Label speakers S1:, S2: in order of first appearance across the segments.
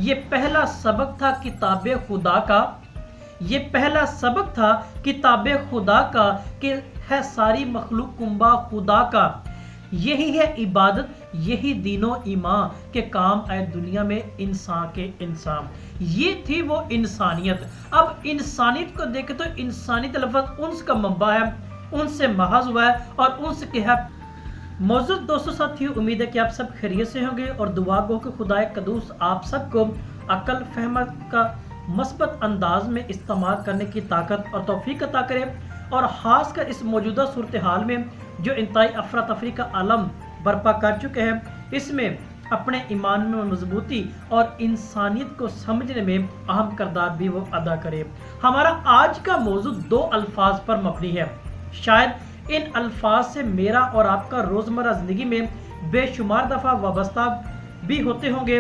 S1: یہ پہلا سبق تھا کتاب خدا کا، یہ پہلا سبق تھا کتاب خدا کا کہ ہے ساری مخلوق کنبہ خدا کا، یہی ہے عبادت، یہی دین و ایمان کے کام آئے دنیا میں انسان کے انسان۔ یہ تھی وہ انسانیت۔ اب انسانیت کو دیکھیں تو انسانیت لفظ انس کا منبع ہے، ان سے محض ہوا ہے اور انس کے ہے۔ موجود دوستو ساتھیو، امید ہے کہ آپ سب خیریت سے ہوں گے اور دعا گو کہ خدا قدوس آپ سب کو عقل فہم کا مثبت انداز میں استعمال کرنے کی طاقت اور توفیق عطا کرے، اور خاص کر اس موجودہ صورتحال میں جو انتہائی افراتفری کا عالم برپا کر چکے ہیں، اس میں اپنے ایمان میں مضبوطی اور انسانیت کو سمجھنے میں اہم کردار بھی وہ ادا کرے۔ ہمارا آج کا موضوع دو الفاظ پر مبنی ہے۔ شاید ان الفاظ سے میرا اور آپ کا روزمرہ زندگی میں بے شمار دفعہ وابستہ بھی ہوتے ہوں گے،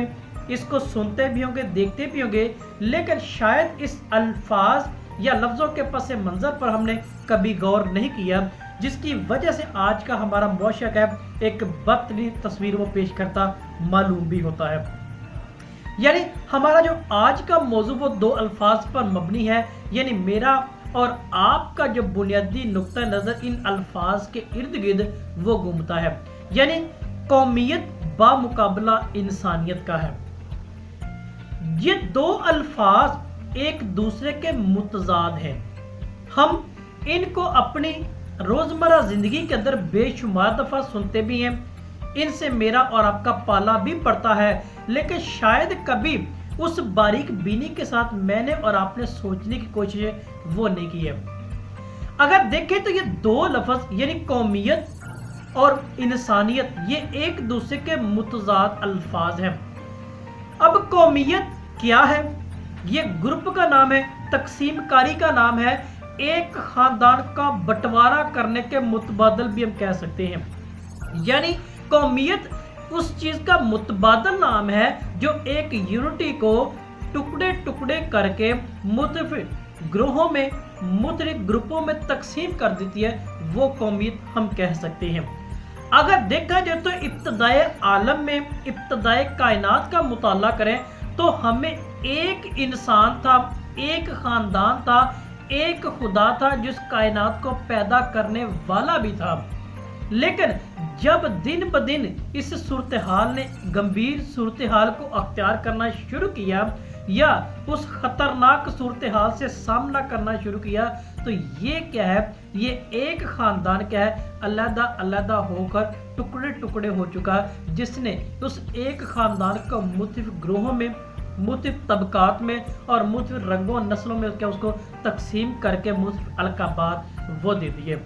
S1: اس کو سنتے بھی ہوں گے، دیکھتے بھی ہوں گے، لیکن شاید اس الفاظ یا لفظوں کے پس منظر پر ہم نے کبھی غور نہیں کیا، جس کی وجہ سے آج کا ہمارا معاشرہ کا ایک بدترین تصویر وہ پیش کرتا معلوم بھی ہوتا ہے۔ یعنی ہمارا جو آج کا موضوع وہ دو الفاظ پر مبنی ہے، یعنی میرا اور آپ کا جو بنیادی نقطہ نظر ان الفاظ کے ارد گرد وہ گھومتا ہے، یعنی قومیت بامقابلہ انسانیت کا ہے۔ یہ دو الفاظ ایک دوسرے کے متضاد ہیں۔ ہم ان کو اپنی روزمرہ زندگی کے اندر بے شمار دفعہ سنتے بھی ہیں، ان سے میرا اور آپ کا پالا بھی پڑتا ہے، لیکن شاید کبھی اس باریک بینی کے ساتھ میں نے اور آپ نے سوچنے کی کوشش وہ نہیں کی ہے۔ اگر دیکھیں تو یہ دو لفظ یعنی قومیت اور انسانیت یہ ایک دوسرے کے متضاد الفاظ ہیں۔ اب قومیت کیا ہے؟ یہ گروپ کا نام ہے، تقسیم کاری کا نام ہے، ایک خاندان کا بٹوارا کرنے کے متبادل بھی ہم کہہ سکتے ہیں۔ یعنی قومیت اس چیز کا متبادل نام ہے جو ایک یونٹی کو ٹکڑے ٹکڑے کر کے مختلف گروہوں میں مختلف گروپوں میں تقسیم کر دیتی ہے، وہ قومیت ہم کہہ سکتے ہیں۔ اگر دیکھا جائے تو ابتدائے عالم میں ابتدائے کائنات کا مطالعہ کریں تو ہمیں ایک انسان تھا، ایک خاندان تھا، ایک خدا تھا جس کائنات کو پیدا کرنے والا بھی تھا، لیکن جب دن بدن اس صورتحال نے گمبھیر صورتحال کو اختیار کرنا شروع کیا یا اس خطرناک صورتحال سے سامنا کرنا شروع کیا تو یہ کیا ہے، یہ ایک خاندان کیا ہے، علیحدہ علیحدہ ہو کر ٹکڑے ٹکڑے ہو چکا، جس نے اس ایک خاندان کو مختلف گروہوں میں مختلف طبقات میں اور مختلف رنگوں نسلوں میں کیا اس کو تقسیم کر کے مختلف القابات وہ دے دیے۔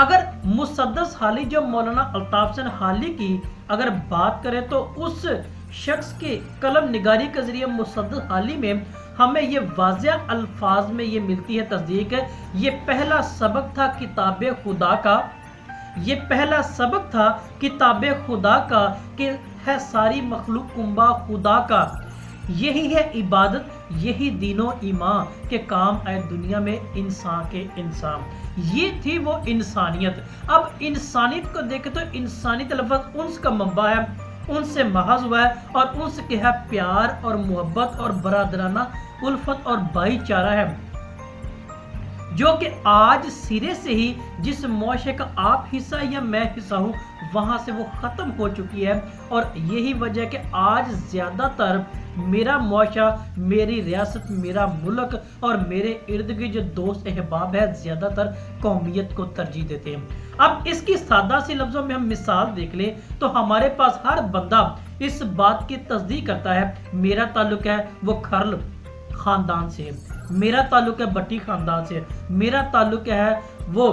S1: اگر مسدس حالی جو مولانا الطاف حسین حالی کی اگر بات کریں تو اس شخص کے قلم نگاری کے ذریعے مسدس حالی میں ہمیں یہ واضح الفاظ میں یہ ملتی ہے تصدیق، یہ پہلا سبق تھا کتاب خدا کا، یہ پہلا سبق تھا کتاب خدا کا کہ ہے ساری مخلوق کنبہ خدا کا، یہی ہے عبادت، یہی دین و ایمان کے کام آئے دنیا میں انسان کے انسان۔ یہ تھی وہ انسانیت۔ اب انسانیت کو دیکھیں تو انسانیت لفظ انس کا منبع ہے، ان سے محض ہوا ہے اور انس کے ہے پیار اور محبت اور برادرانہ الفت اور بھائی چارہ ہے، جو کہ آج سرے سے ہی جس معاشرے کا آپ حصہ یا میں حصہ ہوں وہاں سے وہ ختم ہو چکی ہے، اور یہی وجہ ہے کہ آج زیادہ تر میرا معاشرہ، میری ریاست، میرا ملک اور میرے ارد گرد جو دوست احباب ہے زیادہ تر قومیت کو ترجیح دیتے ہیں۔ اب اس کی سادہ سی لفظوں میں ہم مثال دیکھ لیں تو ہمارے پاس ہر بندہ اس بات کی تصدیق کرتا ہے، میرا تعلق ہے وہ کھرل خاندان سے، میرا تعلق ہے بٹی خاندان سے، میرا تعلق ہے وہ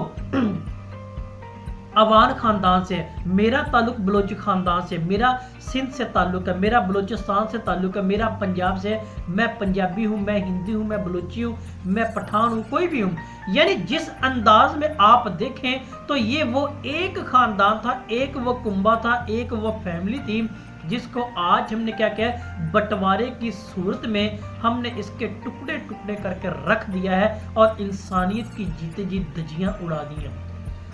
S1: اوان خاندان سے، میرا تعلق بلوچ خاندان سے، میرا سندھ سے تعلق ہے، میرا بلوچستان سے تعلق ہے، میرا پنجاب سے، میں پنجابی ہوں، میں ہندی ہوں، میں بلوچی ہوں، میں پٹھان ہوں، کوئی بھی ہوں۔ یعنی جس انداز میں آپ دیکھیں تو یہ وہ ایک خاندان تھا، ایک وہ کنبہ تھا، ایک وہ فیملی تھی، جس کو آج ہم نے کیا کیا بٹوارے کی صورت میں ہم نے اس کے ٹکڑے ٹکڑے کر کے رکھ دیا ہے اور انسانیت کی جیتے جی دھجیاں اڑا دی ہیں۔